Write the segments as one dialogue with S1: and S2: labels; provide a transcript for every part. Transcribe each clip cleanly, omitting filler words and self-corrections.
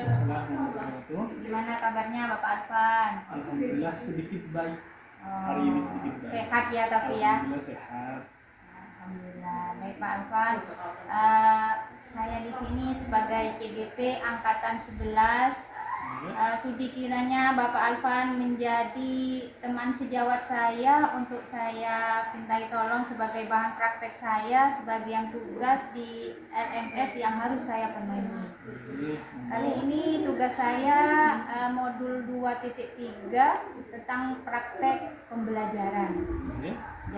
S1: Gimana kabarnya Bapak Alvan?
S2: Alhamdulillah sedikit baik. Hari ini sedikit baik.
S1: Sehat ya tapi ya?
S2: Alhamdulillah sehat.
S1: Alhamdulillah. Baik Pak Alvan. Saya di sini sebagai CGP Angkatan 11. Sudi kiranya Bapak Alvan menjadi teman sejawat saya untuk saya pintai tolong sebagai bahan praktek saya sebagian tugas di LMS yang harus saya penuhi. Kali ini tugas saya modul 2.3 tentang praktek pembelajaran.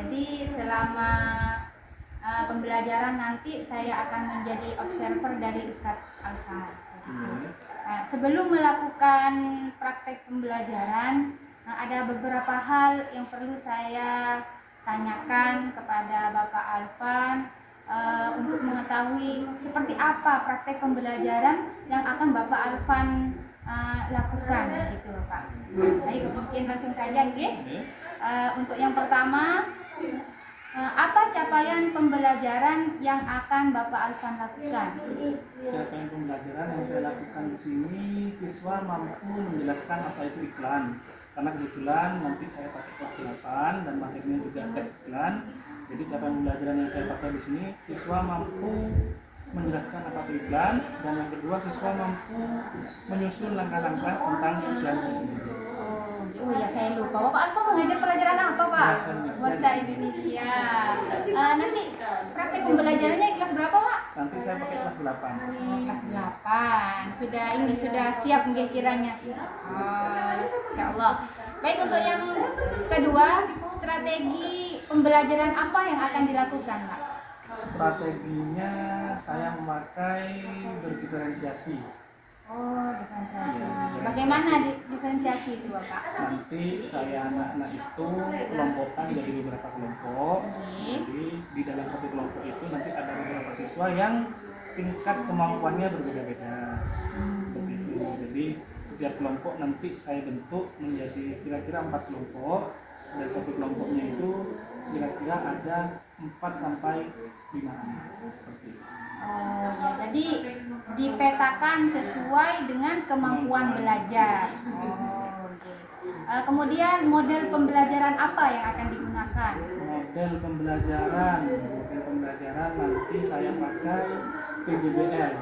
S1: Jadi selama pembelajaran nanti saya akan menjadi observer dari Ustadz Alvan. Sebelum melakukan praktek pembelajaran, ada beberapa hal yang perlu saya tanyakan kepada Bapak Alvan untuk mengetahui seperti apa praktek pembelajaran yang akan Bapak Alvan lakukan, gitu Pak. Baik, mungkin langsung saja, gitu. Untuk yang pertama, apa capaian pembelajaran yang akan Bapak Alvan lakukan?
S2: Capaian pembelajaran yang saya lakukan di sini, siswa mampu menjelaskan apa itu iklan. Karena kebetulan nanti saya pakai kelas 8 dan materinya juga teks iklan. Jadi capaian pembelajaran yang saya pakai di sini, siswa mampu menjelaskan apa itu iklan, dan yang kedua siswa mampu menyusun langkah-langkah tentang iklan itu sendiri.
S1: Oh ya, saya lupa. Bapak Alvan mengajar pelajaran apa Pak? Bahasa Indonesia. Nanti praktek pembelajarannya kelas berapa Pak?
S2: Nanti saya pakai kelas 8.
S1: Kelas 8. Sudah siap mungkin kiranya. Insya Allah. Baik, untuk yang kedua, strategi pembelajaran apa yang akan dilakukan Pak?
S2: Strateginya saya memakai berdiferensiasi.
S1: Oh, diferensiasi. Bagaimana diferensiasi itu Bapak?
S2: Nanti saya anak-anak itu kelompokkan jadi beberapa kelompok. Jadi di dalam satu kelompok itu nanti ada beberapa siswa yang tingkat kemampuannya berbeda-beda. Seperti itu. Jadi setiap kelompok nanti saya bentuk menjadi kira-kira 4 kelompok, dan satu kelompoknya itu kira-kira ada 4 sampai 5 anak. Seperti itu.
S1: Oh ya, jadi dipetakan sesuai dengan kemampuan belajar. Kemudian model pembelajaran apa yang akan digunakan?
S2: Model pembelajaran nanti saya pakai PJBL,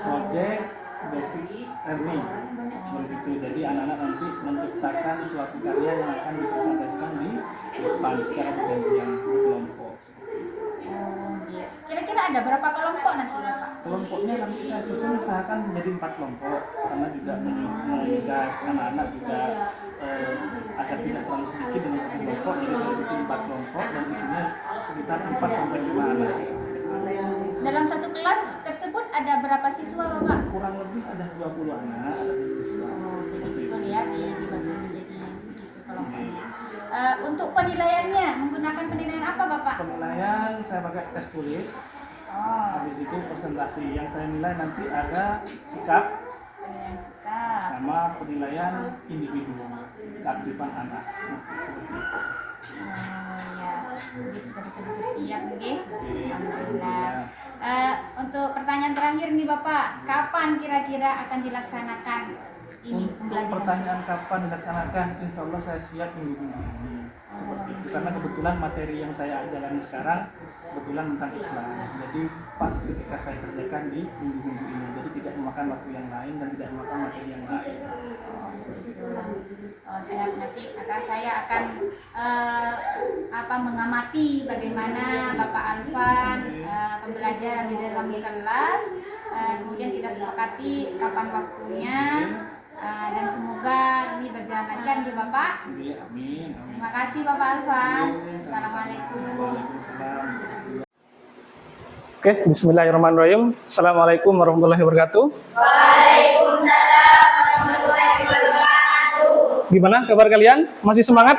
S2: Project Basic Learning. Seperti itu. Jadi anak-anak nanti menciptakan suatu karya yang akan dipresentasikan di depan secara bergantian kelompok.
S1: Kira-kira ada berapa kelompok nanti Pak?
S2: Kelompoknya nanti saya susun usahakan menjadi 4 kelompok, karena juga mengingat anak-anak juga agar tidak terlalu sedikit dengan satu kelompok. Jadi saya bikin 4 kelompok dan isinya sekitar 4 sampai 5 anak.
S1: Dalam satu kelas tersebut ada berapa siswa Bapak?
S2: Kurang lebih ada 20 anak, ada 20 siswa.
S1: Jadi betul ya, dibagi menjadi begitu kelompoknya. Untuk penilaiannya menggunakan penilaian apa Bapak?
S2: Penilaian saya pakai tes tulis. Habis itu presentasi. Yang saya nilai nanti ada sikap,
S1: penilaian sikap,
S2: sama penilaian individu, keaktifan anak. Seperti itu.
S1: Ya, jadi sudah betul-betul siap nih. Alhamdulillah. Untuk pertanyaan terakhir nih Bapak, kapan kira-kira akan dilaksanakan ini
S2: Untuk
S1: pembelajaran?
S2: pertanyaan kapan dilaksanakan, insya Allah saya siap minggu ini. Seperti itu. Karena kebetulan materi yang saya jalani sekarang kebetulan tentang iklan. Jadi pas ketika saya kerjakan di minggu-minggu ini. Jadi tidak memakan waktu yang lain dan tidak memakan materi yang lain.
S1: Siap, nanti saya akan mengamati bagaimana Bapak Alvan pembelajaran di dalam kelas. Kemudian kita sepakati kapan waktunya. Dan semoga ini berjalan lancar di Bapak.
S2: Amin.
S1: Terima kasih Bapak Alvan. Assalamualaikum.
S2: Oke, bismillahirrahmanirrahim. Assalamualaikum warahmatullahi wabarakatuh.
S3: Waalaikumsalam warahmatullahi wabarakatuh.
S2: Gimana kabar kalian? Masih semangat?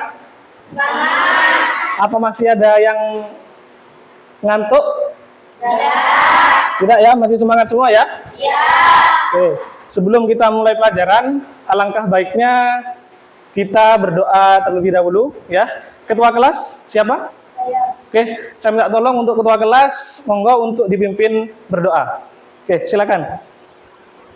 S3: Semangat.
S2: Apa masih ada yang ngantuk? Tidak ya, masih semangat semua ya?
S3: Ya.
S2: Oke. Sebelum kita mulai pelajaran, alangkah baiknya kita berdoa terlebih dahulu ya. Ketua kelas siapa?
S3: Saya.
S2: Oke, saya minta tolong untuk ketua kelas, monggo untuk dipimpin berdoa. Oke, silakan.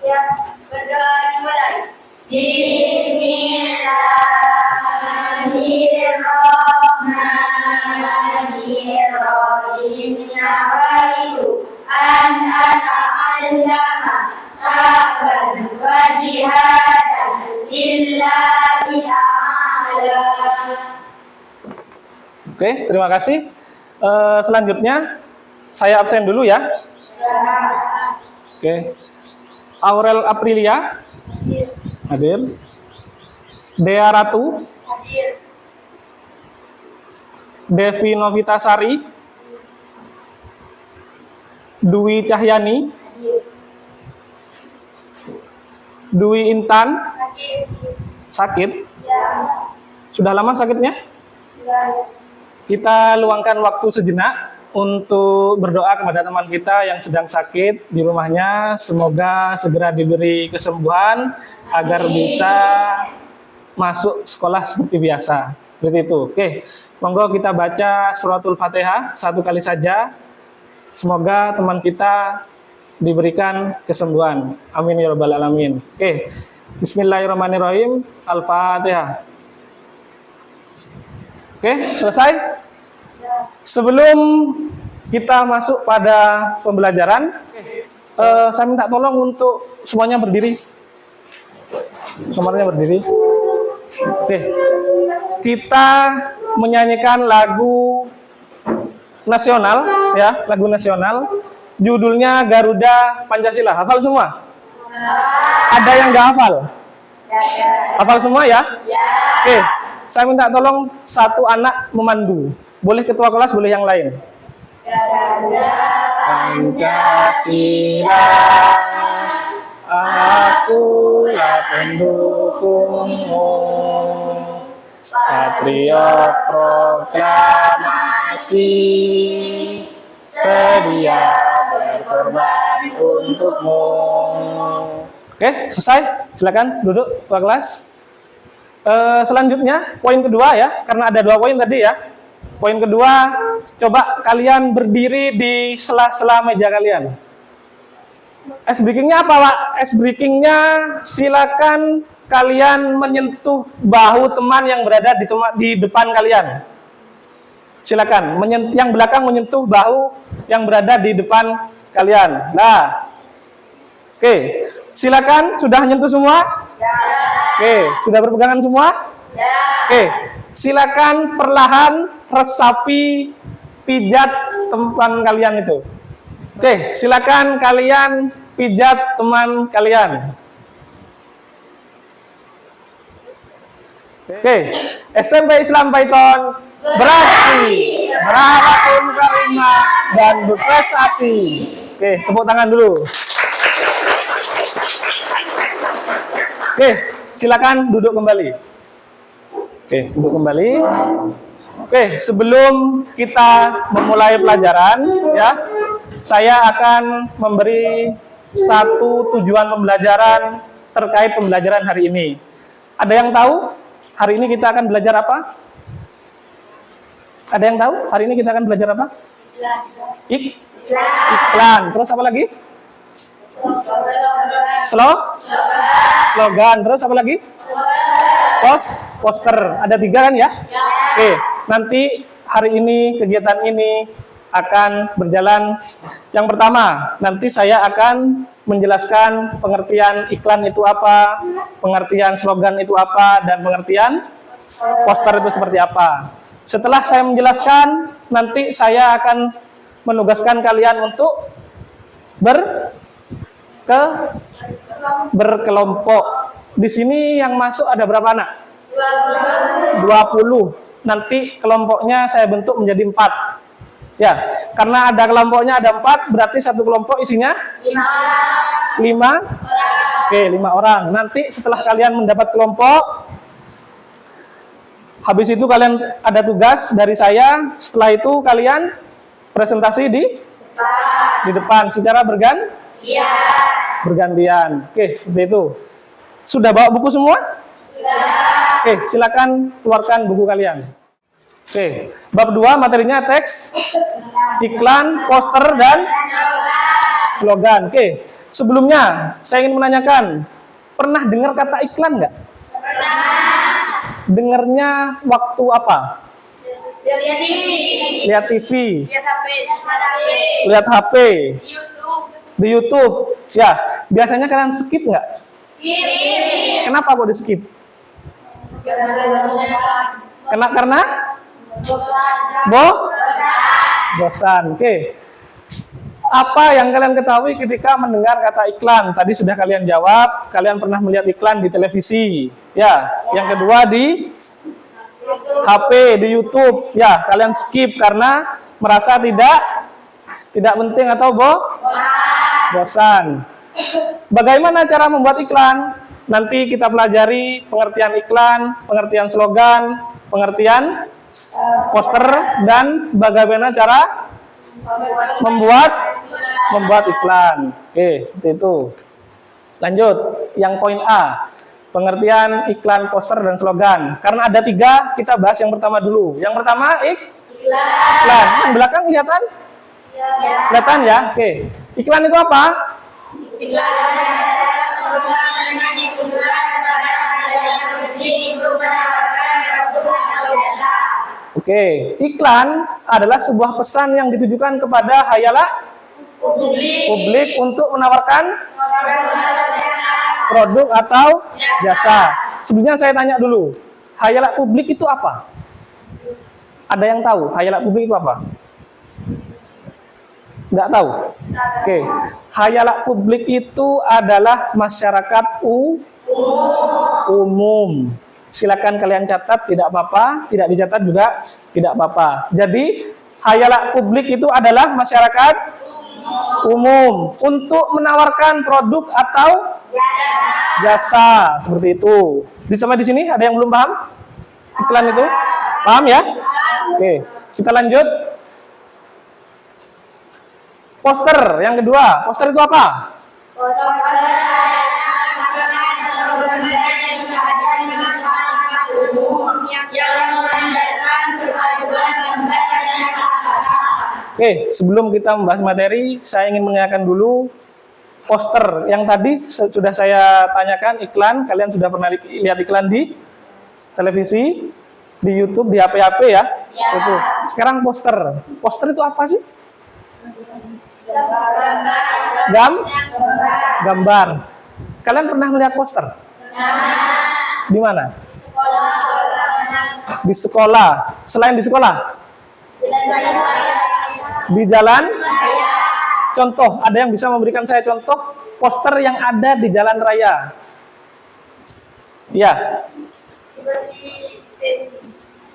S3: Siap, berdoa dimulai. Bismillahirrahmanirrahim. Nawaitu an ata'allama ta'ban wa jihadan lillahi ta'ala.
S2: Oke, terima kasih. Selanjutnya saya absen dulu ya. Oke. Aurel Aprilia hadir. Dea Ratu,
S3: Hadir.
S2: Devi Novitasari, Dwi Cahyani,
S3: Hadir.
S2: Dwi Intan.
S3: Hadir.
S2: Sakit?
S3: Ya.
S2: Sudah lama sakitnya?
S3: Ya.
S2: Kita luangkan waktu sejenak untuk berdoa kepada teman kita yang sedang sakit di rumahnya. Semoga segera diberi kesembuhan agar bisa masuk sekolah seperti biasa. Seperti itu. Oke, monggo kita baca suratul Fatihah 1 kali saja. Semoga teman kita diberikan kesembuhan. Amin ya rabbal alamin. Oke, bismillahirrahmanirrahim. Al-Fatihah. Oke, selesai. Sebelum kita masuk pada pembelajaran, saya minta tolong untuk semuanya berdiri. Semuanya berdiri. Oke, kita menyanyikan lagu nasional, ya, lagu nasional. Judulnya Garuda Pancasila. Hafal semua? Ada yang nggak hafal? Hafal semua ya? Oke, saya minta tolong satu anak memandu. Boleh ketua kelas, boleh yang lain. Pancasila, akulah pendukungmu. Patriot proklamasi, sedia berkorban untukmu. Oke, selesai. Silakan duduk ketua kelas. Selanjutnya, poin kedua ya, karena ada 2 poin tadi ya. Poin kedua, coba kalian berdiri di sela-sela meja kalian. Ice breakingnya apa, Pak? Ice breakingnya silakan kalian menyentuh bahu teman yang berada di depan kalian. Silakan, yang belakang menyentuh bahu yang berada di depan kalian. Nah, oke, silakan. Sudah menyentuh semua? Oke, sudah berpegangan semua? Oke, silakan perlahan resapi pijat teman kalian itu. Oke, silakan kalian pijat teman kalian. Oke, SMP Islam Python beraksi, berakhlakun karimah dan berprestasi. Oke, tepuk tangan dulu. Oke, silakan duduk kembali. Oke, duduk kembali. Oke, sebelum kita memulai pelajaran, ya, saya akan memberi satu tujuan pembelajaran terkait pembelajaran hari ini. Ada yang tahu hari ini kita akan belajar apa? Ada yang tahu hari ini kita akan belajar apa? Iklan. Terus apa lagi? Slogan. Terus apa lagi? Poster. Ada 3 kan ya? Oke, nanti hari ini kegiatan ini akan berjalan. Yang pertama, nanti saya akan menjelaskan pengertian iklan itu apa, pengertian slogan itu apa, dan pengertian poster itu seperti apa. Setelah saya menjelaskan, nanti saya akan menugaskan kalian untuk berkelompok. Di sini yang masuk ada berapa anak? 20. Nanti kelompoknya saya bentuk menjadi 4. Ya, karena ada kelompoknya ada 4, berarti satu kelompok isinya 5. Oke, 5 orang. Nanti setelah kalian mendapat kelompok, habis itu kalian ada tugas dari saya. Setelah itu kalian presentasi di depan secara bergantian. Oke, seperti itu. Sudah bawa buku semua? Sudah. Oke, silakan keluarkan buku kalian. Oke, bab 2 materinya teks, iklan, poster, dan slogan. Oke, Sebelumnya, saya ingin menanyakan, pernah dengar kata iklan nggak?
S3: Pernah.
S2: Dengarnya waktu apa?
S3: Lihat TV.
S2: Lihat TV,
S3: Lihat HP.
S2: lihat HP,
S3: Di YouTube.
S2: di YouTube. Ya, biasanya kalian skip nggak?
S3: Kiri.
S2: Kenapa kok di skip? Karena bosan. Oke. Apa yang kalian ketahui ketika mendengar kata iklan? Tadi sudah kalian jawab, kalian pernah melihat iklan di televisi. Ya, yang kedua di HP, di YouTube. Ya, kalian skip karena merasa tidak penting atau bosan. Bagaimana cara membuat iklan? Nanti kita pelajari pengertian iklan, pengertian slogan, pengertian poster, dan bagaimana cara membuat iklan. Oke, seperti itu. Lanjut, yang poin A, pengertian iklan, poster, dan slogan. Karena ada 3, kita bahas yang pertama dulu. Yang pertama, iklan. Yang belakang kelihatan? Kelihatan ya? Oke. Iklan itu apa?
S3: Iklan adalah slogan yang ditujukan kepada halayak yang penting untuk menawarkan produk atau jasa.
S2: Oke, iklan adalah sebuah pesan yang ditujukan kepada khayalak publik untuk menawarkan produk atau jasa. Sebelumnya saya tanya dulu, khayalak publik itu apa? Ada yang tahu khayalak publik itu apa? Nggak tahu? Oke, khayalak publik itu adalah masyarakat umum. Silakan kalian catat, tidak apa-apa. Tidak dicatat juga tidak apa-apa. Jadi, khayalak publik itu adalah masyarakat umum untuk menawarkan produk atau jasa. Seperti itu. Sampai di sini ada yang belum paham? Iklan itu? Paham ya? Oke, kita lanjut. Poster yang kedua. Poster itu apa?
S3: Poster adalah makanan atau gambar yang dihadapkan dengan masyarakat umum yang mengandalkan perpaduan gambar dan kata-kata.
S2: Oke, sebelum kita membahas materi, saya ingin menanyakan dulu poster yang tadi sudah saya tanyakan iklan. Kalian sudah pernah lihat iklan di televisi, di YouTube, di HP-HP ya? Itu. Sekarang poster. Poster itu apa sih? Gambar. Kalian pernah melihat poster? Di mana? Di sekolah. Selain di sekolah? Di jalan? Contoh, ada yang bisa memberikan saya contoh poster yang ada di jalan raya? Ya.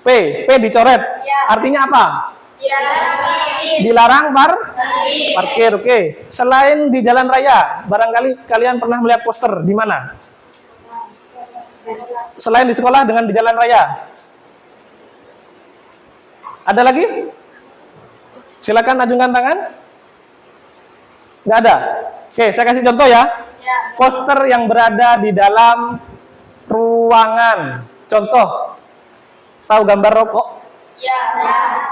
S2: P dicoret. Artinya apa? Dilarang parkir. Oke. Selain di jalan raya, barangkali kalian pernah melihat poster di mana? Selain di sekolah dengan di jalan raya. Ada lagi? Silakan ajukan tangan. Nggak ada? Oke, saya kasih contoh ya. Poster yang berada di dalam ruangan. Contoh. Tahu gambar rokok?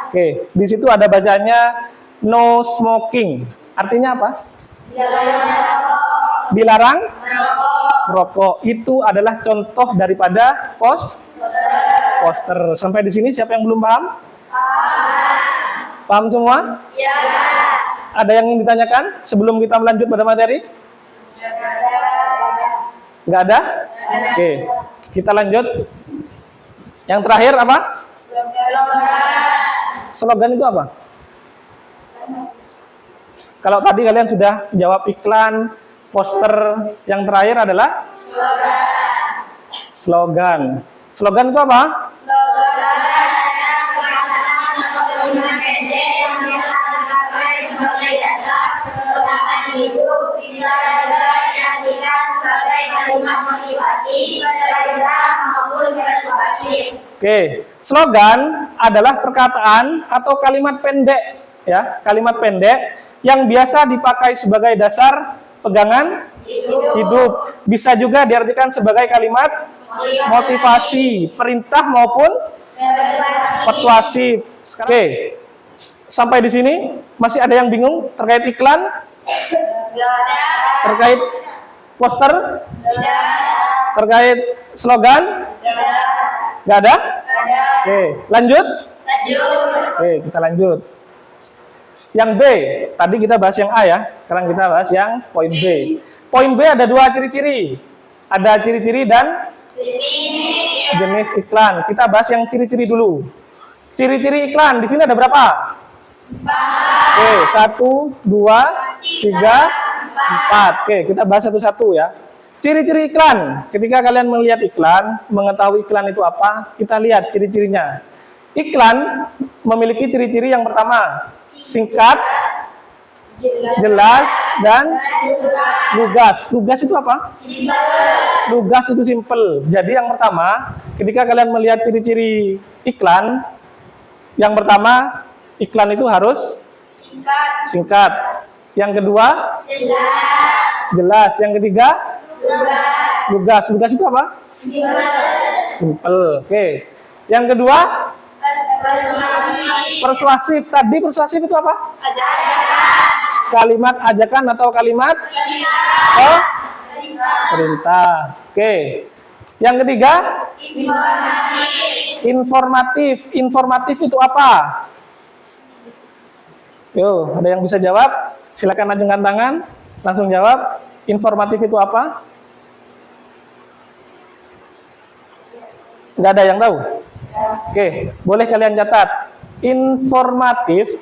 S2: Oke, di situ ada bacanya no smoking. Artinya apa? Dilarang merokok. Itu adalah contoh daripada poster. Sampai di sini siapa yang belum paham? Paham semua? Ada yang ingin ditanyakan sebelum kita melanjut pada materi? Nggak ada? Oke, kita lanjut. Yang terakhir apa? Slogan itu apa? Kalau tadi kalian sudah jawab iklan, poster, yang terakhir adalah slogan. Slogan itu apa? Oke, slogan adalah perkataan atau kalimat pendek, ya, kalimat pendek yang biasa dipakai sebagai dasar pegangan hidup. Bisa juga diartikan sebagai kalimat motivasi, perintah maupun persuasif. Oke, sampai di sini masih ada yang bingung terkait iklan? Terkait poster? Terkait slogan? Nggak ada? Oke, lanjut? Oke, kita lanjut. Yang B, tadi kita bahas yang A ya, sekarang kita bahas yang poin B. Poin B ada dua ciri-ciri. Ada ciri-ciri dan jenis iklan. Kita bahas yang ciri-ciri dulu. Ciri-ciri iklan, di sini ada berapa? Oke, 1, 2, 3, 4. Oke, kita bahas satu-satu ya. Ciri-ciri iklan. Ketika kalian melihat iklan, mengetahui iklan itu apa, kita lihat ciri-cirinya. Iklan memiliki ciri-ciri yang pertama, singkat, jelas, dan lugas. Lugas itu apa? Lugas itu simple. Jadi yang pertama, ketika kalian melihat ciri-ciri iklan, yang pertama, iklan itu harus singkat. Yang kedua, jelas. Yang ketiga, lugas. Lugas itu apa? Simple. Oke. Yang kedua, persuasif. Tadi persuasif itu apa? Kalimat ajakan atau kalimat perintah. Oke. Yang ketiga, informatif. Informatif itu apa? Yo, ada yang bisa jawab? Silakan ajungkan tangan. Langsung jawab. Informatif itu apa? Nggak ada yang tahu? Oke, boleh kalian catat. Informatif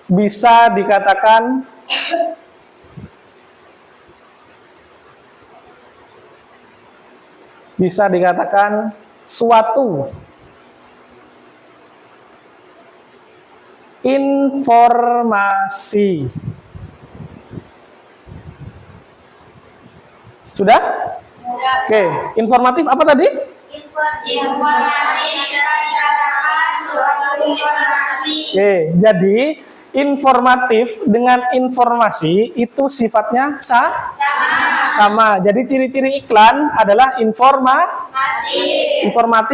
S2: bisa dikatakan suatu informasi. Sudah? Oke, informatif apa tadi?
S3: Informasi bisa dikatakan suatu informasi.
S2: Oke, jadi informatif dengan informasi itu sifatnya sama. Jadi ciri-ciri iklan adalah informatif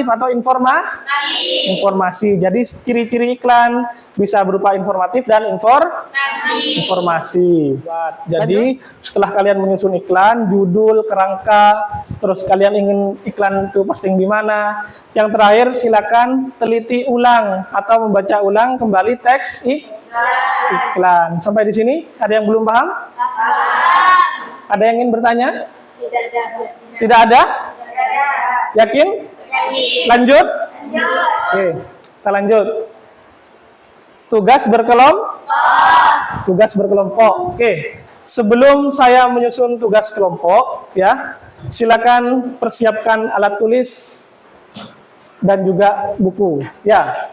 S2: atau informasi. Jadi ciri-ciri iklan bisa berupa informatif dan informasi. Jadi setelah kalian menyusun iklan, judul, kerangka, terus kalian ingin iklan itu posting di mana, yang terakhir silakan teliti ulang atau membaca ulang kembali teks iklan. Sampai di sini ada yang belum paham? Ada yang ingin bertanya? Tidak ada? Yakin? Lanjut? Oke, kita lanjut. Tugas berkelompok. Oke. Sebelum saya menyusun tugas kelompok, ya, silakan persiapkan alat tulis dan juga buku. Ya.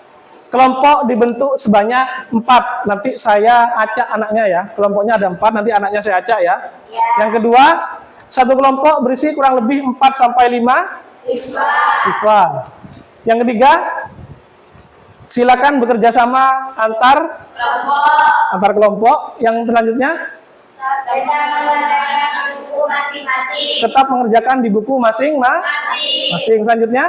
S2: Kelompok dibentuk sebanyak 4. Nanti saya acak anaknya ya. Kelompoknya ada 4, nanti anaknya saya acak ya. Yang kedua, satu kelompok berisi kurang lebih 4 sampai 5 siswa. Yang ketiga, silakan bekerja sama antar kelompok. Yang selanjutnya, tetap mengerjakan di buku masing-masing. Selanjutnya,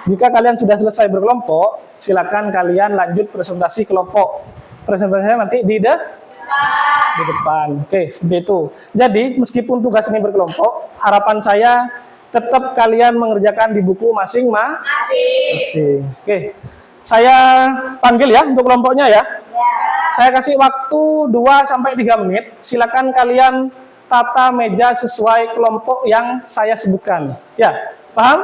S2: jika kalian sudah selesai berkelompok, silakan kalian lanjut presentasi kelompok. Presentasinya nanti di depan. Oke, seperti itu. Jadi, meskipun tugas ini berkelompok, harapan saya tetap kalian mengerjakan di buku masing-masing. Oke. Saya panggil ya untuk kelompoknya ya. Saya kasih waktu 2 sampai 3 menit. Silakan kalian tata meja sesuai kelompok yang saya sebutkan. Ya, paham?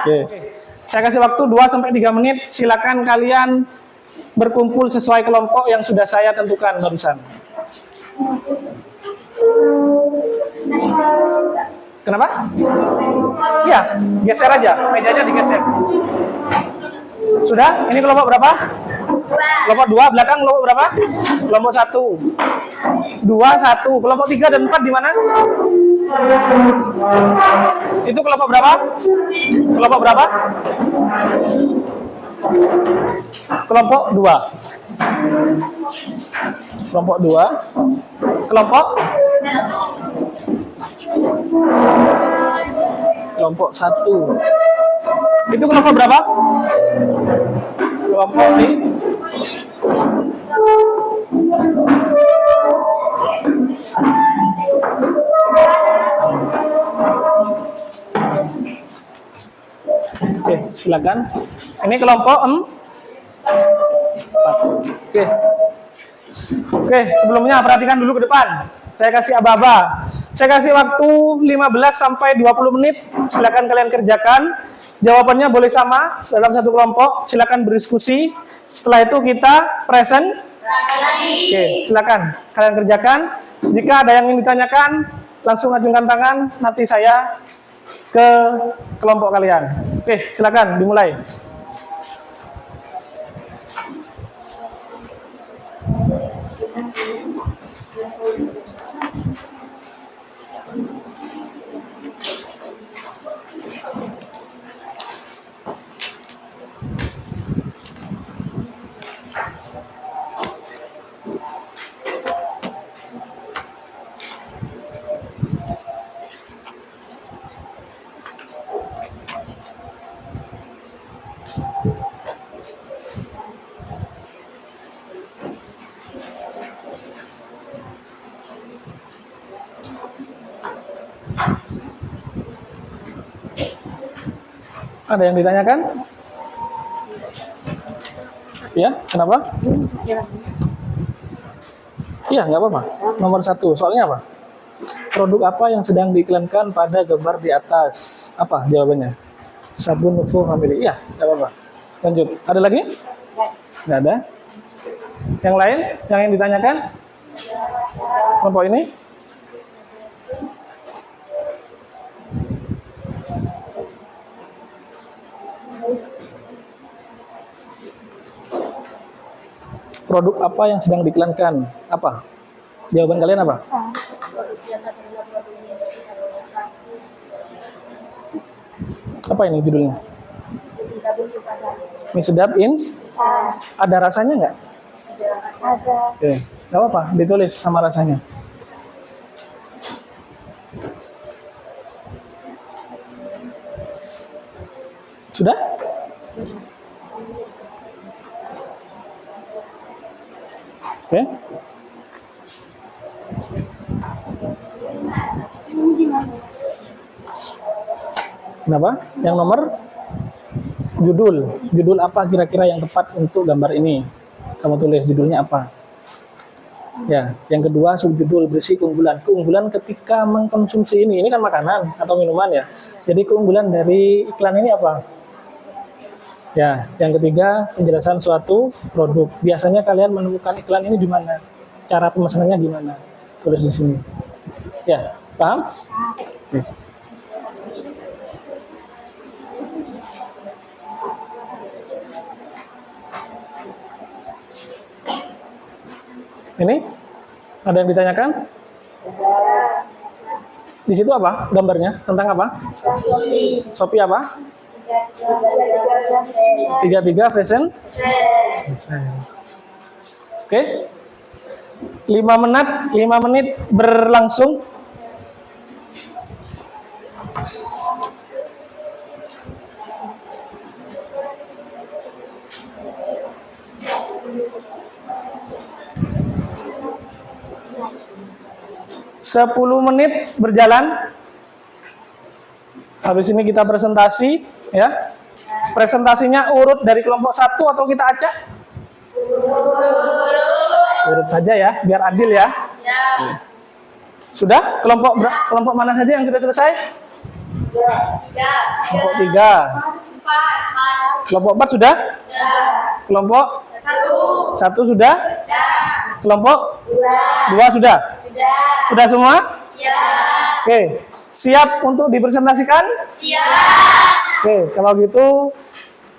S2: Oke. Saya kasih waktu 2 sampai 3 menit. Silakan kalian berkumpul sesuai kelompok yang sudah saya tentukan barusan. Kenapa? Ya, geser aja, mejanya digeser. Sudah? Ini kelompok berapa? Kelompok 2, belakang kelompok berapa? Kelompok 1. 2, 1. Kelompok 3 dan 4 di mana? Itu kelompok berapa? Kelompok berapa? Kelompok 2. Kelompok 2. Kelompok 1. Itu kelompok berapa? Kelompok ini. Oke, silakan. Ini kelompok 4. Oke, sebelumnya perhatikan dulu ke depan. Saya kasih aba-aba. Saya kasih waktu 15 sampai 20 menit. Silakan kalian kerjakan. Jawabannya boleh sama dalam satu kelompok. Silakan berdiskusi. Setelah itu kita present. Oke, silakan kalian kerjakan. Jika ada yang ingin ditanyakan, langsung ajukan tangan. Nanti saya ke kelompok kalian. Oke, silakan dimulai. Ada yang ditanyakan? Ya, kenapa? Iya, nggak apa-apa. Nomor 1, soalnya apa? Produk apa yang sedang diiklankan pada gambar di atas? Apa jawabannya? Sabun Nuvo Family. Iya, nggak apa-apa. Lanjut. Ada lagi? Nggak ada. Yang lain? Yang ingin ditanyakan? Kelompok ini? Produk apa yang sedang diiklankan? Apa? Jawaban kalian apa? Apa ini judulnya? Mie sedap ins? Ada rasanya nggak?
S3: Ada.
S2: Oke, nggak apa-apa. Ditulis sama rasanya. Sudah? Oke. Kenapa? Yang nomor judul. Judul apa kira-kira yang tepat untuk gambar ini? Kamu tulis judulnya apa? Ya, yang kedua subjudul berisi keunggulan. Keunggulan ketika mengkonsumsi ini kan makanan atau minuman ya. Jadi keunggulan dari iklan ini apa? Ya, yang ketiga penjelasan suatu produk. Biasanya kalian menemukan iklan ini di mana? Cara pemesanannya gimana? Tulis di sini. Ya, paham? Oke. Ini ada yang ditanyakan? Di situ apa gambarnya? Tentang apa? Shopee apa? 33 fashion. Oke. 5 menit berlangsung. Sepuluh menit berjalan. Habis ini kita presentasi, ya. Presentasinya urut dari kelompok 1 atau kita acak? Urut saja ya, biar adil ya. Sudah? Kelompok mana saja yang sudah selesai? Kelompok 3. Kelompok 4 sudah? Kelompok 1 sudah? Kelompok 2 sudah? Sudah semua? Oke. Siap untuk dipresentasikan? Siap. Oke, kalau gitu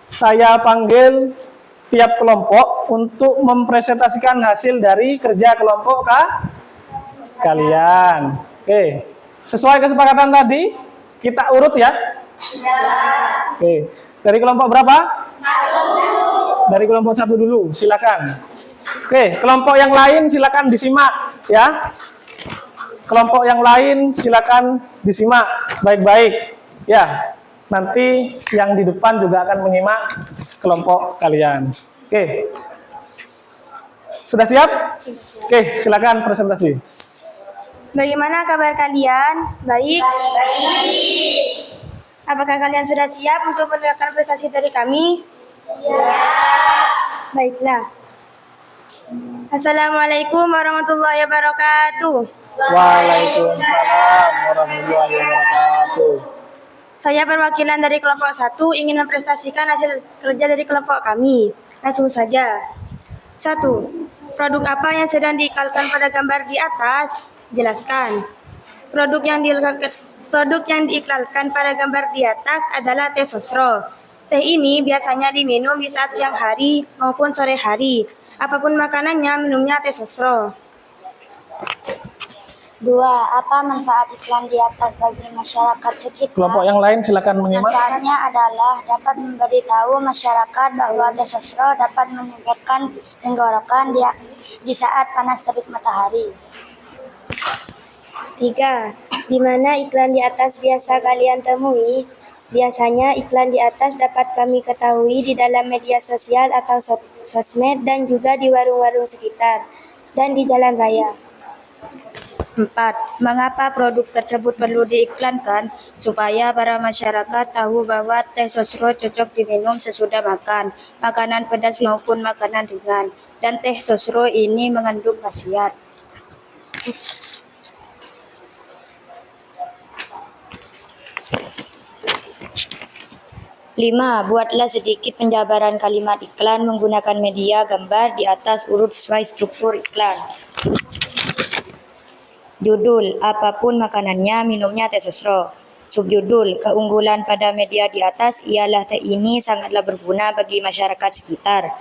S2: saya panggil tiap kelompok untuk mempresentasikan hasil dari kerja kelompok kalian. Oke, sesuai kesepakatan tadi kita urut ya. Oke, dari kelompok berapa? 1. Dari kelompok 1 dulu, silakan. Oke, kelompok yang lain silakan disimak ya. Kelompok yang lain silakan disimak baik-baik. Ya. nanti yang di depan juga akan menyimak kelompok kalian. Oke. Sudah siap? Oke, silakan presentasi.
S4: Bagaimana kabar kalian? Baik? Apakah kalian sudah siap untuk mendengarkan prestasi dari kami? Siap. Baiklah. Assalamualaikum warahmatullahi wabarakatuh.
S2: Waalaikumsalam warahmatullahi wabarakatuh.
S4: Saya perwakilan dari kelompok 1 ingin memprestasikan hasil kerja dari kelompok kami. Langsung saja. 1. Produk apa yang sedang diiklankan pada gambar di atas? Jelaskan. Produk yang diiklankan pada gambar di atas adalah teh sosro. Teh ini biasanya diminum di saat siang hari maupun sore hari. Apapun makanannya, minumnya teh sosro.
S3: 2. Apa manfaat iklan di atas bagi masyarakat sekitar?
S2: Kelompok yang lain silakan menyimak.
S3: Manfaatnya adalah dapat memberitahu masyarakat bahwa teh sosro dapat menyegarkan tenggorokan di saat panas terik matahari.
S4: 3. Di mana iklan di atas biasa kalian temui? Biasanya iklan di atas dapat kami ketahui di dalam media sosial atau sosmed dan juga di warung-warung sekitar dan di jalan raya. 4. Mengapa produk tersebut perlu diiklankan? Supaya para masyarakat tahu bahwa teh sosro cocok diminum sesudah makan, makanan pedas maupun makanan ringan. Dan teh sosro ini mengandung khasiat.
S3: 5. Buatlah sedikit penjabaran kalimat iklan menggunakan media gambar di atas urut sesuai struktur iklan. Judul, apapun makanannya, minumnya teh sosro. Subjudul, keunggulan pada media di atas ialah teh ini sangatlah berguna bagi masyarakat sekitar.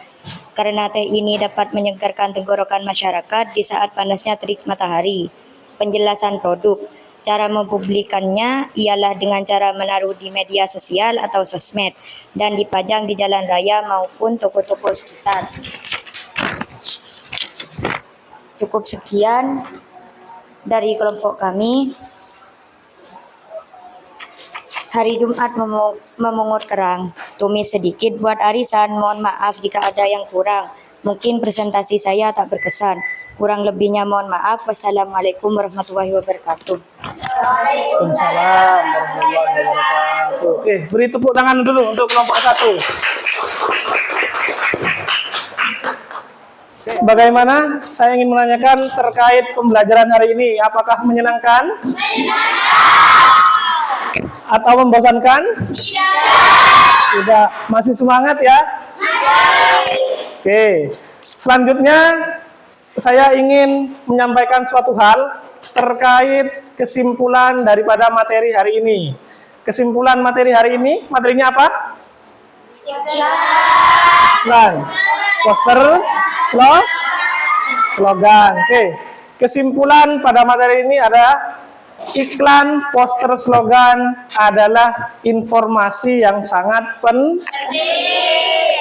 S3: Karena teh ini dapat menyegarkan tenggorokan masyarakat di saat panasnya terik matahari. Penjelasan produk, cara mempublikannya ialah dengan cara menaruh di media sosial atau sosmed dan dipajang di jalan raya maupun toko-toko sekitar. Cukup sekian dari kelompok kami. Hari Jumat memungut kerang, tumis sedikit buat arisan. Mohon maaf jika ada yang kurang. Mungkin presentasi saya tak berkesan. Kurang lebihnya mohon maaf. Wassalamualaikum warahmatullahi wabarakatuh.
S2: Waalaikumsalam warahmatullahi wabarakatuh. Oke, beri tepuk tangan dulu untuk kelompok 1. Bagaimana? Saya ingin menanyakan terkait pembelajaran hari ini. Apakah menyenangkan? Atau membosankan? Tidak. Masih semangat ya? Oke. Selanjutnya saya ingin menyampaikan suatu hal terkait kesimpulan daripada materi hari ini. Kesimpulan materi hari ini, materinya apa? Iklan. Poster, slogan. Oke. Kesimpulan pada materi ini ada iklan, poster, slogan adalah informasi yang sangat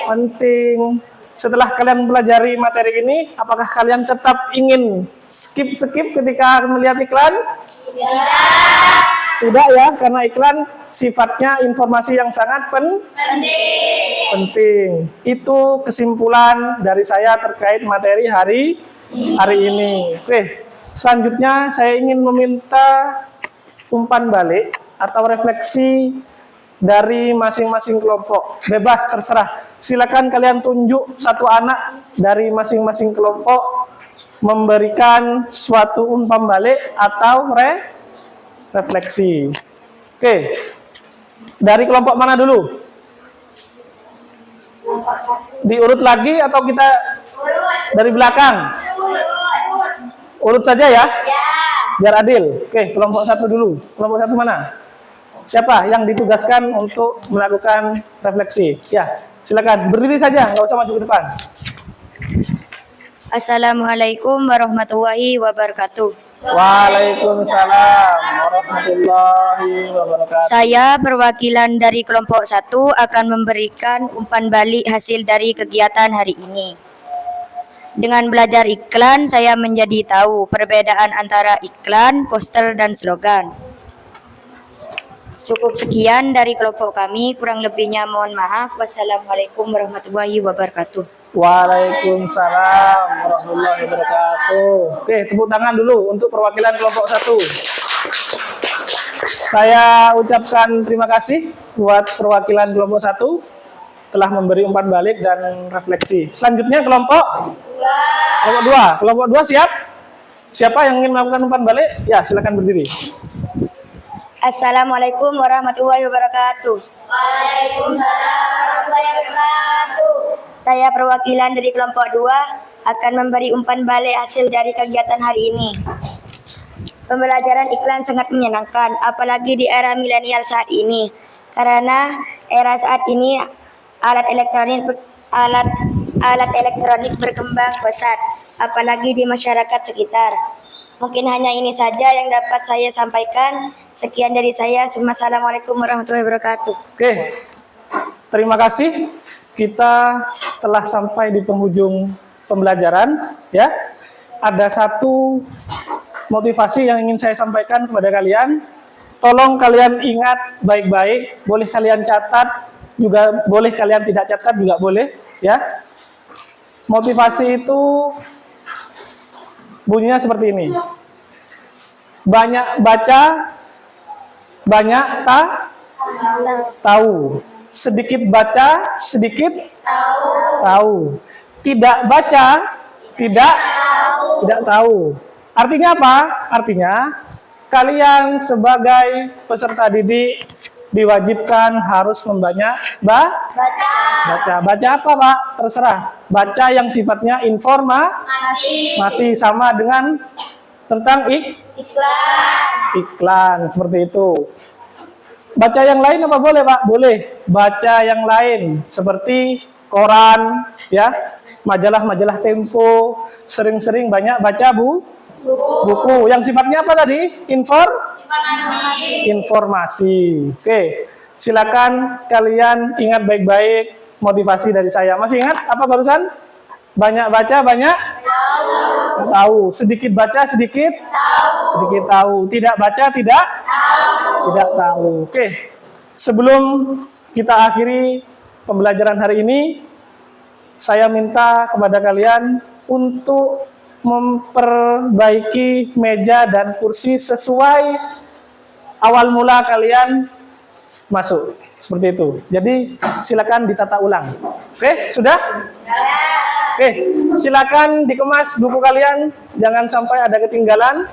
S2: penting. Setelah kalian pelajari materi ini, apakah kalian tetap ingin skip ketika melihat iklan? Tidak ya, karena iklan sifatnya informasi yang sangat penting. Itu kesimpulan dari saya terkait materi hari ini. Oke, selanjutnya saya ingin meminta umpan balik atau refleksi dari masing-masing kelompok. Bebas, terserah. Silakan kalian tunjuk satu anak dari masing-masing kelompok memberikan suatu umpan balik atau refleksi. Oke. Dari kelompok mana dulu? Diurut lagi atau kita dari belakang? Urut saja ya? Biar adil. Oke, kelompok 1 dulu. Kelompok 1 mana? Siapa yang ditugaskan untuk melakukan refleksi? Ya, silakan berdiri saja, nggak usah maju ke depan.
S3: Assalamualaikum warahmatullahi wabarakatuh.
S2: Waalaikumsalam warahmatullahi wabarakatuh.
S3: Saya perwakilan dari kelompok 1 akan memberikan umpan balik hasil dari kegiatan hari ini. Dengan belajar iklan, saya menjadi tahu perbedaan antara iklan, poster, dan slogan. Cukup sekian dari kelompok kami, kurang lebihnya mohon maaf. Wassalamualaikum warahmatullahi wabarakatuh.
S2: Waalaikumsalam warahmatullahi wabarakatuh. Oke, tepuk tangan dulu untuk perwakilan kelompok 1. Saya ucapkan terima kasih buat perwakilan kelompok 1 telah memberi umpan balik dan refleksi. Selanjutnya kelompok 2. Kelompok 2 siap? Siapa yang ingin melakukan umpan balik? Ya, silakan berdiri.
S3: Assalamualaikum warahmatullahi wabarakatuh.
S1: Waalaikumsalam warahmatullahi wabarakatuh.
S3: Saya perwakilan dari kelompok 2 akan memberi umpan balik hasil dari kegiatan hari ini. Pembelajaran iklan sangat menyenangkan, apalagi di era milenial saat ini. Karena era saat ini alat elektronik berkembang pesat, apalagi di masyarakat sekitar. Mungkin hanya ini saja yang dapat saya sampaikan. Sekian dari saya. Assalamualaikum warahmatullahi wabarakatuh.
S2: Oke, terima kasih. Kita telah sampai di penghujung pembelajaran. Ya, ada satu motivasi yang ingin saya sampaikan kepada kalian. Tolong kalian ingat baik-baik. Boleh kalian catat, juga boleh kalian tidak catat juga boleh. Ya, motivasi itu bunyinya seperti ini. Banyak baca, banyak tahu. Sedikit baca, sedikit tahu. Tidak baca, tidak tahu. Artinya apa? Artinya kalian sebagai peserta didik diwajibkan harus baca. Baca apa, Pak? Terserah. Baca yang sifatnya informasi sama dengan tentang iklan seperti itu. Baca yang lain apa boleh, Pak? Boleh. Baca yang lain seperti koran, ya, majalah-majalah Tempo, sering-sering banyak baca buku yang sifatnya apa tadi? Informasi. Oke, silakan kalian ingat baik-baik motivasi dari saya. Masih ingat apa barusan? Banyak baca, banyak tahu. Sedikit baca, sedikit tahu. Tidak baca, tidak tahu. Oke, sebelum kita akhiri pembelajaran hari ini, saya minta kepada kalian untuk memperbaiki meja dan kursi sesuai awal mula kalian masuk. Seperti itu. Jadi silakan ditata ulang. Oke, sudah? Oke, silakan dikemas buku kalian, jangan sampai ada ketinggalan.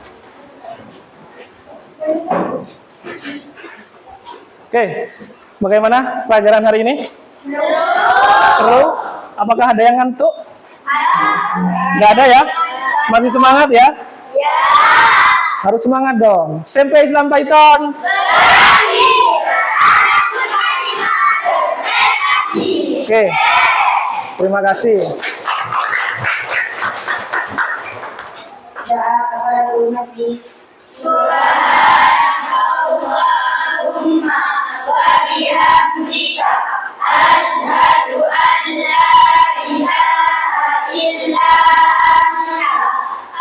S2: Oke, bagaimana pelajaran hari ini? Seru? Apakah ada yang ngantuk? Nggak ada ya? Masih semangat ya? Harus semangat dong. Sampai Islam Python. Oke, terima kasih.
S1: Doa kepada gurunya, please.
S5: Subhanallahumma wa bihamdika asyhadu an la ilaha illa anta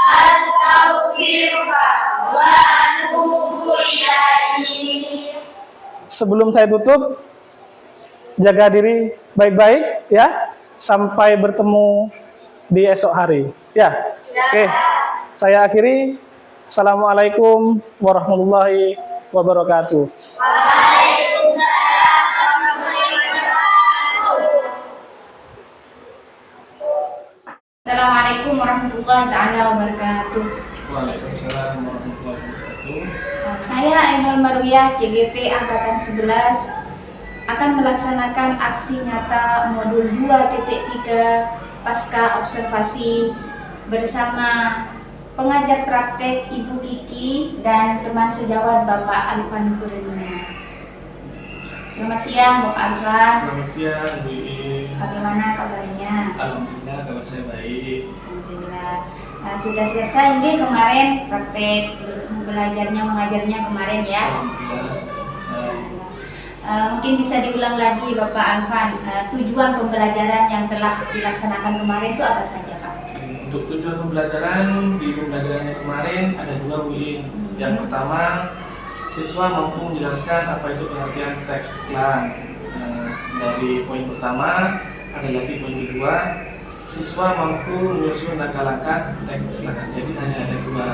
S5: astaghfiruka wa atubu ilaik.
S2: Sebelum saya tutup, jaga diri baik-baik ya, sampai bertemu di esok hari ya. Oke, saya akhiri. Assalamualaikum warahmatullahi wabarakatuh.
S5: Waalaikumsalam warahmatullahi wabarakatuh.
S1: Assalamualaikum warahmatullahi taala wabarakatuh.
S2: Waalaikumsalam warahmatullahi wabarakatuh.
S1: Saya Ainul Marwiyah, CGP Angkatan 11, akan melaksanakan aksi nyata modul 2.3 pasca observasi bersama pengajar praktek Ibu Kiki dan teman sejawat Bapak Alvan Kurnia. Selamat siang Bapak Alvan.
S2: Selamat siang Bu Iin.
S1: Bagaimana kabarnya?
S2: Alhamdulillah kabar saya baik.
S1: Alhamdulillah. Nah, sudah selesai ini kemarin praktek mengajarnya kemarin ya.
S2: Alhamdulillah sudah selesai.
S1: Mungkin bisa diulang lagi Bapak Alvan, tujuan pembelajaran yang telah dilaksanakan kemarin itu apa saja Pak?
S2: Untuk tujuan pembelajaran di pembelajaran yang kemarin ada dua Bu Iin. Yang pertama, siswa mampu menjelaskan apa itu pengertian teks iklan. Dari poin pertama, ada lagi poin kedua, siswa mampu menyusun langkah-langkah teks iklan. Jadi hanya ada dua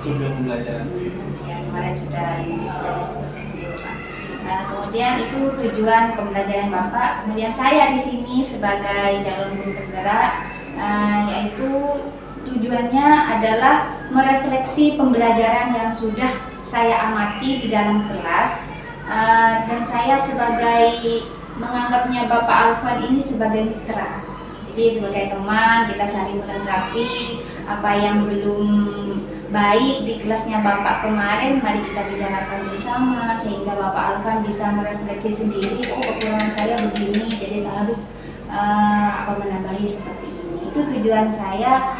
S2: tujuan pembelajaran.
S1: Yang kemarin sudah disebutkan video, Pak. Kemudian itu tujuan pembelajaran Bapak. Kemudian saya di sini sebagai calon guru penggerak, yaitu tujuannya adalah merefleksi pembelajaran yang sudah saya amati di dalam kelas, dan saya sebagai menganggapnya Bapak Alfan ini sebagai mitra. Jadi sebagai teman kita saling melengkapi apa yang belum baik di kelasnya Bapak kemarin, mari kita bicarakan bersama sehingga Bapak Alfan bisa merefleksi sendiri, oh kekurangan saya begini, jadi saya harus menambahi seperti ini. Itu tujuan saya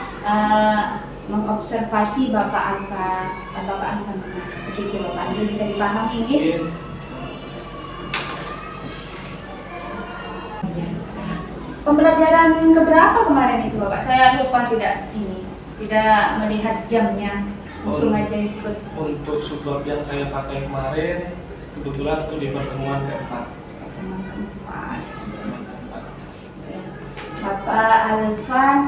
S1: mengobservasi Bapak Alfan kemarin. Begitu Bapak, jadi bisa dipahami gitu. Pembelajaran keberapa kemarin itu Bapak? Saya lupa tidak melihat jamnya. Langsung aja ikut.
S2: Untuk subbab yang saya pakai kemarin kebetulan itu di pertemuan keempat.
S1: Pertemuan keempat. Bapak Alfan,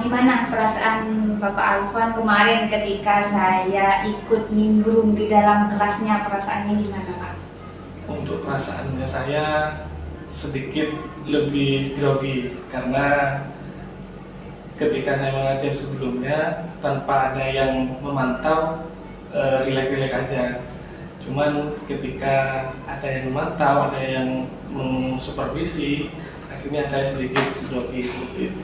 S1: gimana perasaan Bapak Alfan kemarin ketika saya ikut nimbrung di dalam kelasnya, perasaannya gimana Pak?
S2: Untuk perasaannya saya sedikit lebih grogi karena ketika saya mengajar sebelumnya tanpa ada yang memantau, rileks-rileks aja. Cuman ketika ada yang memantau, ada yang mensupervisi, akhirnya saya sedikit grogi seperti itu.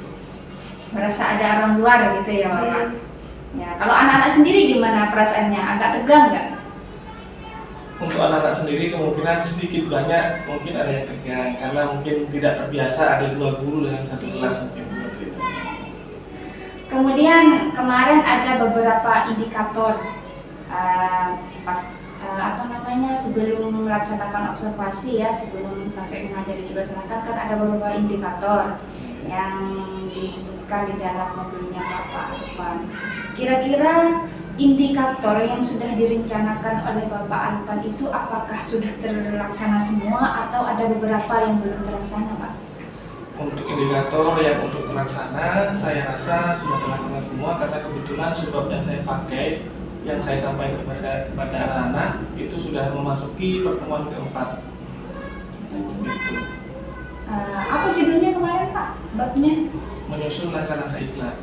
S1: Merasa ada orang luar gitu ya Bapak? Ya, kalau anak-anak sendiri gimana perasaannya? Agak tegang nggak?
S2: Untuk anak-anak sendiri kemungkinan sedikit banyak mungkin ada yang tegang karena mungkin tidak terbiasa ada dua guru dalam satu kelas, mungkin seperti itu.
S1: Kemudian kemarin ada beberapa indikator sebelum melaksanakan observasi ya, sebelum praktek mengajar dilaksanakan kan ada beberapa indikator yang disebutkan di dalam modulnya Bapak Alfan. Kira-kira indikator yang sudah direncanakan oleh Bapak Alfan itu apakah sudah terlaksana semua atau ada beberapa yang belum terlaksana Pak?
S2: Untuk indikator yang untuk terlaksana, saya rasa sudah terlaksana semua karena kebetulan subbab yang saya pakai, yang saya sampaikan kepada anak-anak itu sudah memasuki pertemuan keempat. Seperti itu.
S1: Apa judulnya kemarin Pak? Babnya?
S2: Menyusun langkah-langkah iklan.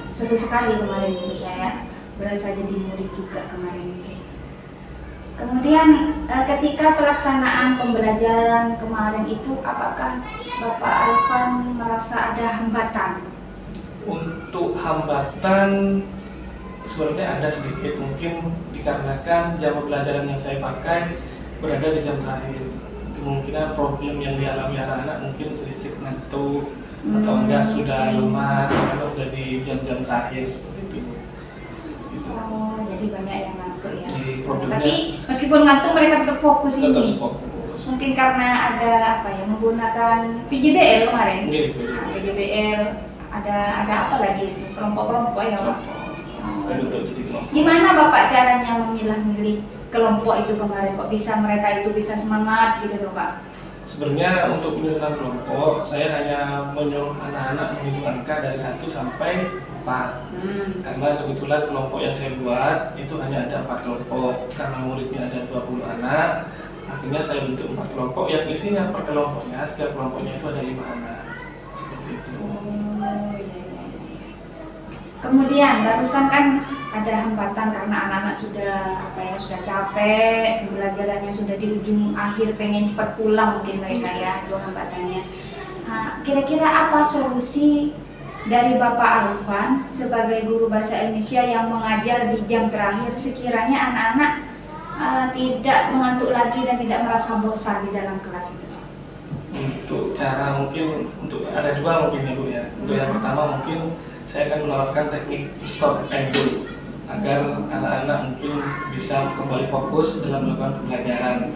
S1: Seru sekali kemarin itu, saya berasa jadi murid juga kemarin itu. Kemudian ketika pelaksanaan pembelajaran kemarin itu, apakah Bapak Alfan merasa ada hambatan?
S2: Untuk hambatan sebenarnya ada sedikit, mungkin dikarenakan jam pembelajaran yang saya pakai berada di jam terakhir. Kemungkinan problem yang dialami anak-anak mungkin sedikit ngantuk atau enggak sudah lemas atau sudah di jam-jam terakhir seperti itu. Gitu.
S1: Oh, jadi banyak yang ngantuk ya.
S2: Problemnya,
S1: tapi meskipun ngantuk mereka tetap fokus
S2: tetap
S1: ini.
S2: fokus.
S1: Mungkin karena ada menggunakan PJBL kemarin. PJBL ada apa lagi itu? Kelompok-kelompok ya Pak.
S2: Saya bentuk jadi kelompok.
S1: Gimana Bapak caranya memilah-milih kelompok itu kemarin? Kok bisa mereka itu bisa semangat gitu loh Pak?
S2: Sebenarnya untuk penyusunan kelompok, saya hanya menyuruh anak-anak menghitung angka dari 1 sampai 4. Karena kebetulan kelompok yang saya buat itu hanya ada 4 kelompok. Karena muridnya ada 20 anak, akhirnya saya bentuk 4 kelompok yang isinya per kelompoknya, setiap kelompoknya itu ada 5 anak. Seperti itu.
S1: Kemudian barusan kan ada hambatan karena anak-anak sudah sudah capek, pembelajarannya sudah di ujung akhir, pengen cepat pulang mungkin mereka ya, itu hambatannya. Kira-kira apa solusi dari Bapak Alfan sebagai guru bahasa Indonesia yang mengajar di jam terakhir sekiranya anak-anak tidak mengantuk lagi dan tidak merasa bosan di dalam kelas itu?
S2: Untuk cara mungkin ada dua mungkin ya Bu ya. Untuk yang pertama mungkin saya akan menerapkan teknik stop and go agar anak-anak mungkin bisa kembali fokus dalam melakukan pembelajaran.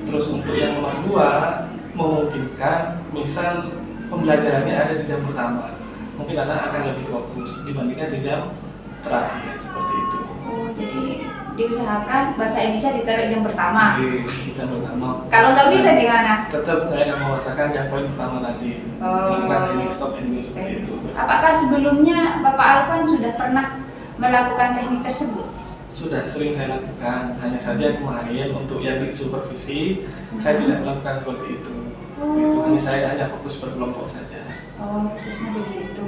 S2: Terus untuk yang nomor 2, memungkinkan misal pembelajarannya ada di jam pertama, mungkin anak akan lebih fokus dibandingkan di jam terakhir seperti itu.
S1: Oh, jadi diusahakan bahasa Indonesia ditaruh jam pertama.
S2: Di jam pertama.
S1: Kalau nggak bisa gimana?
S2: Tetap saya akan memaksakan yang poin pertama tadi. Melakukan teknik stop and go seperti itu.
S1: Apakah sebelumnya Bapak Alvan sudah pernah melakukan teknik tersebut?
S2: Sudah sering saya lakukan, hanya saja kemarin untuk yang di supervisi saya tidak melakukan seperti itu. Itu hanya fokus berkelompok saja.
S1: Oh, fokusnya begitu.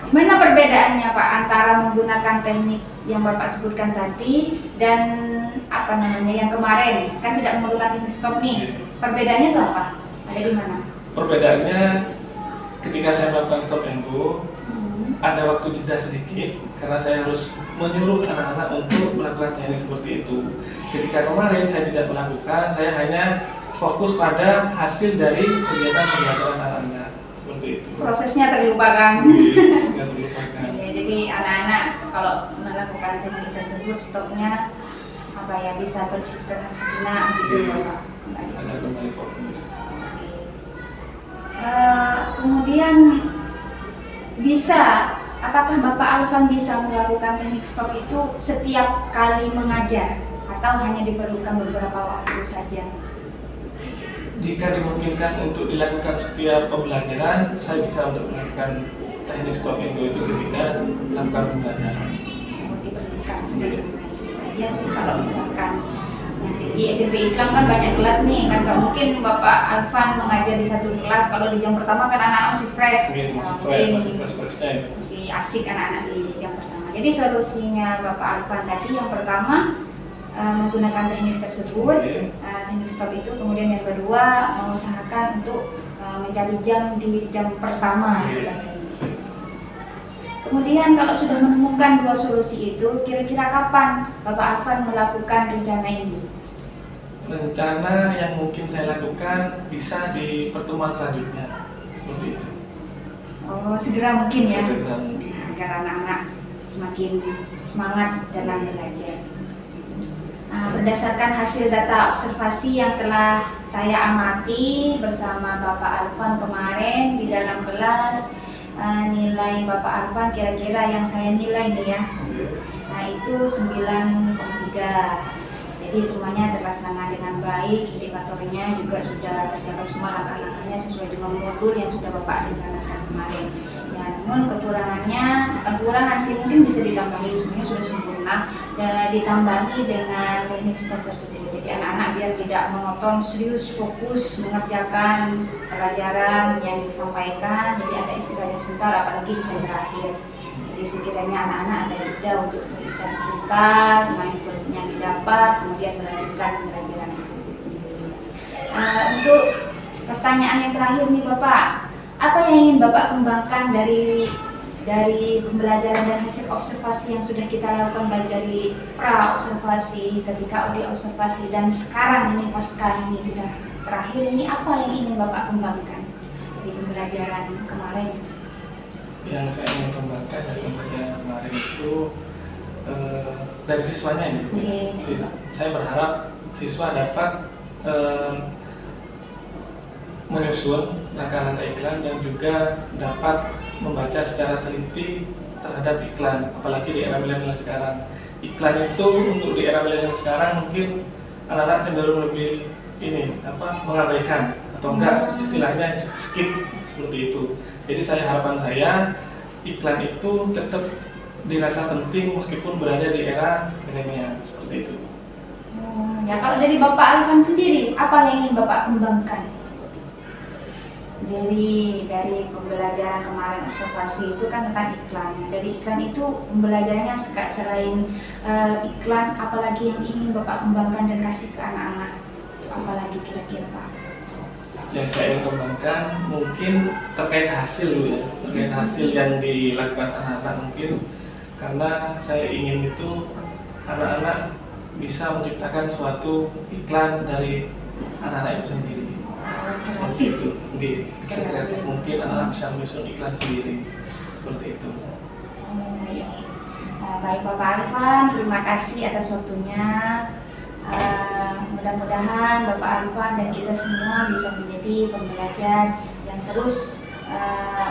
S1: Gimana perbedaannya Pak antara menggunakan teknik yang Bapak sebutkan tadi dan yang kemarin? Kan tidak menggunakan teknik stop nih. Perbedaannya itu apa? Ada di mana?
S2: Perbedaannya ketika saya melakukan stop and go, ada waktu jeda sedikit karena saya harus menyuruh anak-anak untuk melakukan teknik seperti itu. Ketika kemarin saya tidak melakukan, saya hanya fokus pada hasil dari kegiatan pembelajaran anak-anak seperti itu.
S1: Prosesnya terlupakan.
S2: Prosesnya terlupakan.
S1: Ya, jadi anak-anak kalau melakukan teknik tersebut stopnya bisa beristirahat sejenak gitu ya Pak.
S2: Ada kembali fokus.
S1: Oke. Kemudian apakah Bapak Alvan bisa melakukan teknik stop itu setiap kali mengajar atau hanya diperlukan beberapa waktu saja?
S2: Jika dimungkinkan untuk dilakukan setiap pembelajaran, saya bisa untuk melakukan teknik stop and go itu ketika melakukan pembelajaran.
S1: Diperlukan sebenarnya. Ya sih, kalau misalkan di SMP Islam kan banyak kelas nih, kan nggak mungkin Bapak Alvan mengajar di satu kelas kalau di jam pertama kan anak-anak masih fresh.
S2: Masih fresh-freshnya itu.
S1: Masih asik anak-anak di jam pertama. Jadi solusinya Bapak Alvan tadi yang pertama menggunakan teknik tersebut, teknik stop itu, kemudian yang kedua mengusahakan untuk mencari jam di jam pertama kelas ini. Kemudian kalau sudah menemukan dua solusi itu, kira-kira kapan Bapak Alvan melakukan rencana ini?
S2: Rencana yang mungkin saya lakukan bisa di pertemuan selanjutnya, seperti itu.
S1: Oh, segera mungkin ya?
S2: Segera mungkin.
S1: Agar anak-anak semakin semangat dalam belajar. Berdasarkan hasil data observasi yang telah saya amati bersama Bapak Alvan kemarin di dalam kelas, nilai Bapak Alvan kira-kira yang saya nilai nih ya, itu 9,3. Jadi semuanya terlaksana dengan baik, indikatornya juga sudah tercapai semua langkah-langkahnya sesuai dengan modul yang sudah Bapak rencanakan kemarin. Ya, namun kekurangannya, bukan kekurangan sih, mungkin bisa ditambahi, semuanya sudah sempurna, ditambahi dengan teknik stop tersebut. Jadi anak-anak biar tidak monoton, serius, fokus mengerjakan pelajaran yang disampaikan. Jadi ada istirahat sebentar, apalagi di terakhir. Jadi sekiranya anak-anak ada jeda untuk beristirahat sebentar, mindfulness-nya didapat, kemudian melanjutkan pembelajaran selanjutnya. Untuk pertanyaan yang terakhir nih Bapak, apa yang ingin Bapak kembangkan dari pembelajaran dan hasil observasi yang sudah kita lakukan, baik dari pra observasi, ketika audio observasi, dan sekarang ini pasca ini sudah terakhir ini, apa yang ingin Bapak kembangkan dari pembelajaran kemarin?
S2: Yang saya ingin kembangkan dari pembelajaran kemarin itu dari siswanya ini. Saya berharap siswa dapat menyusun langkah-langkah iklan dan juga dapat membaca secara teliti terhadap iklan, apalagi di era milenial sekarang. Iklan itu untuk di era milenial sekarang mungkin anak-anak cenderung lebih mengabaikan atau enggak, istilahnya skip seperti itu. Jadi harapan saya iklan itu tetap dirasa penting meskipun berada di era milenial seperti itu.
S1: Ya, kalau dari Bapak Alvan sendiri, apa yang ingin Bapak kembangkan? Dari pembelajaran kemarin observasi itu kan tentang iklan. Dari iklan itu pembelajarannya selain iklan, apalagi yang ingin Bapak kembangkan dan kasih ke anak-anak? Apalagi kira-kira Pak?
S2: Yang saya ingin kembangkan mungkin terkait hasil ya, terkait hasil yang dilakukan anak-anak mungkin, karena saya ingin itu anak-anak bisa menciptakan suatu iklan dari anak-anak itu sendiri. Seperti itu, sekreatif mungkin anak-anak bisa menyusun iklan sendiri, seperti itu.
S1: Baik Bapak Alvan, terima kasih atas waktunya. Mudah-mudahan Bapak Alvan dan kita semua bisa menjadi pembelajar yang terus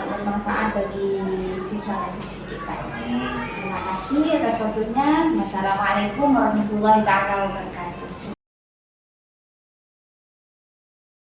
S1: bermanfaat bagi siswa dan siswi kita. Terima kasih atas waktunya. Wassalamualaikum warahmatullahi wabarakatuh.